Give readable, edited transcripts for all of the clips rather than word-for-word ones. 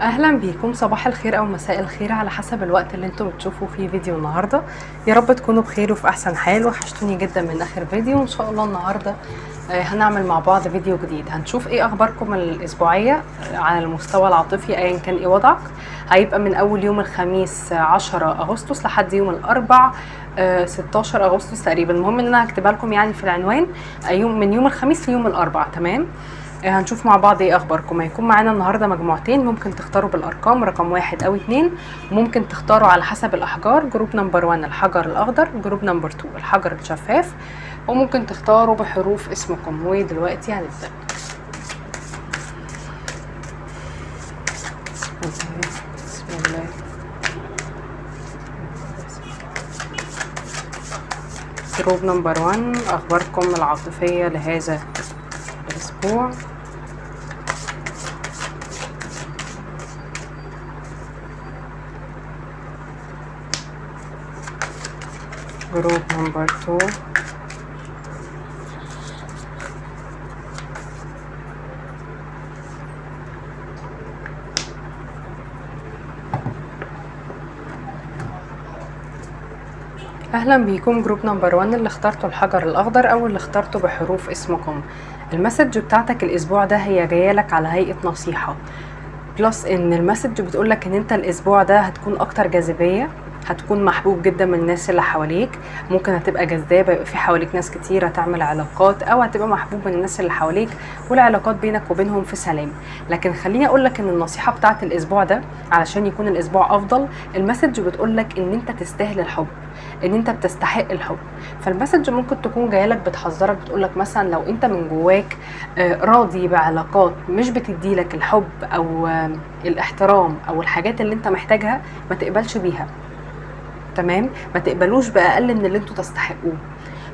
اهلا بيكم، صباح الخير او مساء الخير على حسب الوقت اللي انتم بتشوفوا فيه فيديو النهارده. يا رب تكونوا بخير وفي احسن حال. وحشتوني جدا من اخر فيديو. وان شاء الله النهارده هنعمل مع بعض فيديو جديد. هنشوف ايه اخباركم الاسبوعيه على المستوى العاطفي ايا كان ايه وضعك. هيبقى من اول يوم الخميس 10 اغسطس لحد يوم الاربع 16 اغسطس تقريبا. المهم ان انا هكتبها لكم يعني في العنوان من يوم الخميس ليوم الاربع. تمام. هنشوف مع بعض ايه اخباركم. هيكون معانا النهارده مجموعتين، ممكن تختاروا بالارقام رقم 1 او 2، وممكن تختاروا على حسب الاحجار. جروب نمبر 1 الحجر الاخضر، جروب نمبر 2 الحجر الشفاف، وممكن تختاروا بحروف اسمكم. ودلوقتي هنبدا. بسم الله. جروب نمبر 1 اخباركم العاطفيه لهذا الاسبوع. جروب نمبر 2 اهلا بيكم. جروب نمبر 1 اللي اخترتوا الحجر الاخضر او اللي اخترتوا بحروف اسمكم. المسج بتاعتك الاسبوع ده هي جايه لك على هيئه نصيحه، بلس ان المسج بتقولك ان انت الاسبوع ده هتكون اكتر جاذبيه، هتكون محبوب جدا من الناس اللي حواليك. ممكن هتبقى جذابه، يبقى في حواليك ناس كتير، هتعمل علاقات، او هتبقى محبوب من الناس اللي حواليك والعلاقات بينك وبينهم في سلام. لكن خليني اقولك ان النصيحه بتاعت الاسبوع ده علشان يكون الاسبوع افضل، المسج بتقولك ان انت تستاهل الحب، ان انت بتستحق الحب. فالمسج ممكن تكون جايلك بتحذرك، بتقولك مثلا لو انت من جواك راضي بعلاقات مش بتديلك الحب او الاحترام او الحاجات اللي انت محتاجها، ما تقبلش بيها. تمام، ما تقبلوش باقل من اللي انتوا تستحقوه.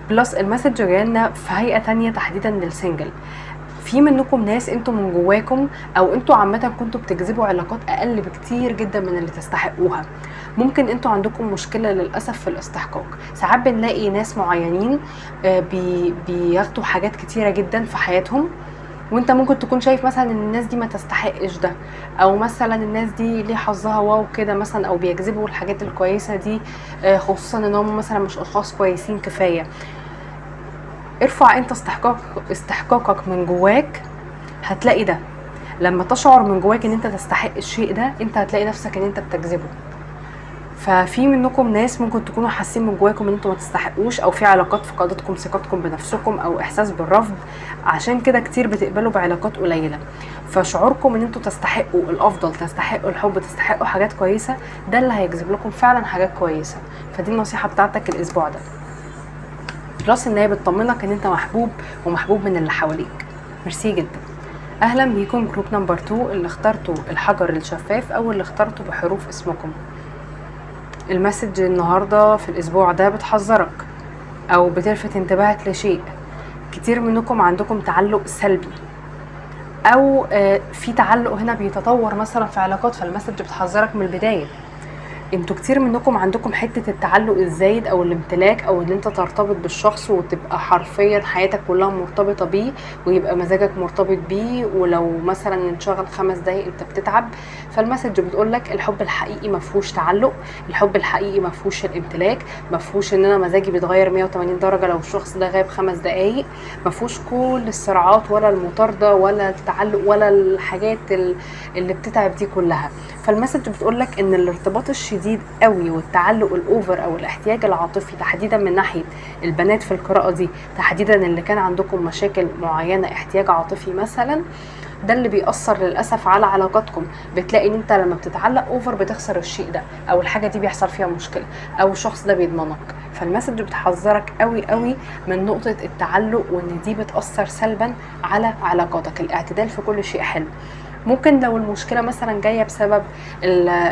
بلس المسج جايلنا في هيئه تانية تحديدا للسنجل. في منكم ناس انتوا من جواكم او انتوا عامه كنتوا بتجذبوا علاقات اقل بكتير جدا من اللي تستحقوها. ممكن انتوا عندكم مشكله للاسف في الاستحقاق. ساعات بنلاقي ناس معينين بياخدوا حاجات كتيره جدا في حياتهم، وانت ممكن تكون شايف مثلا ان الناس دي ما تستحقش ده، او مثلا الناس دي ليه حظها واو كده مثلا، او بيجذبوا الحاجات الكويسه دي خصوصا ان هم مثلا مش اشخاص كويسين كفايه. ارفع انت استحقاقك من جواك، هتلاقي ده. لما تشعر من جواك ان انت تستحق الشيء ده، انت هتلاقي نفسك ان انت بتجذبه. ففي منكم ناس ممكن تكونوا حاسين من جواكم ان انتوا ما تستحقوش، او في علاقات فقدتكم ثقتكم بنفسكم او احساس بالرفض، عشان كده كتير بتقبلوا بعلاقات قليله. فشعوركم ان انتوا تستحقوا الافضل، تستحقوا الحب، تستحقوا حاجات كويسه، ده اللي هيجذب لكم فعلا حاجات كويسه. فدي النصيحه بتاعتك الاسبوع ده، بلس ان هي بتطمنك ان انت محبوب ومحبوب من اللي حواليك. ميرسي جدا. اهلا بيكم. جروب نمبر 2 اللي اخترتوا الحجر الشفاف او اللي اخترتوا بحروف اسمكم. المسج النهارده في الاسبوع ده بتحذرك او بتلفت انتباهك لشيء. كتير منكم عندكم تعلق سلبي، او في تعلق هنا بيتطور مثلا في علاقات، فالمسج بتحذرك من البدايه. انتوا كتير منكم عندكم حتة التعلق الزايد او الامتلاك، او ان انت ترتبط بالشخص وتبقى حرفيا حياتك كلها مرتبطة بيه، ويبقى مزاجك مرتبط بيه، ولو مثلا انشغل 5 دقايق انت بتتعب. فالمسج بتقولك الحب الحقيقي مفهوش تعلق، الحب الحقيقي مفهوش الامتلاك، مفهوش ان انا مزاجي بيتغير 180 درجة لو الشخص ده غاب 5 دقايق، مفهوش كل الصراعات ولا المطاردة ولا التعلق ولا الحاجات اللي بتتعب دي كلها. فالمسج بتقولك ان الارتباط الشديد قوي والتعلق الاوفر او الاحتياج العاطفي تحديدا من ناحيه البنات في القراءه دي تحديدا، اللي كان عندكم مشاكل معينه احتياج عاطفي مثلا، ده اللي بيأثر للأسف على علاقاتكم. بتلاقي ان انت لما بتتعلق اوفر بتخسر الشيء ده، او الحاجة دي بيحصل فيها مشكلة، او الشخص ده بيضمنك. فالمسج بتحذرك قوي قوي من نقطة التعلق، وان دي بتأثر سلبا على علاقاتك. الاعتدال في كل شيء حلو. ممكن لو المشكله مثلا جايه بسبب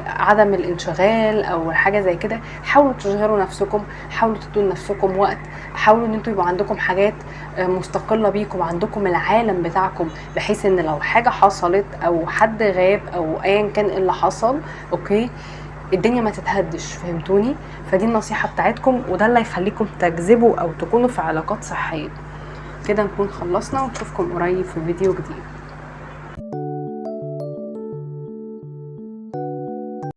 عدم الانشغال او حاجه زي كده، حاولوا تشغلوا نفسكم، حاولوا تدوا لنفسكم وقت، حاولوا ان انتوا يبقى عندكم حاجات مستقله بيكم، عندكم العالم بتاعكم، بحيث ان لو حاجه حصلت او حد غاب او ايا كان اللي حصل، اوكي، الدنيا ما تتهدش. فهمتوني؟ فدي النصيحه بتاعتكم، وده اللي يخليكم تجذبوا او تكونوا في علاقات صحيه. كده نكون خلصنا، ونشوفكم قريب في فيديو جديد.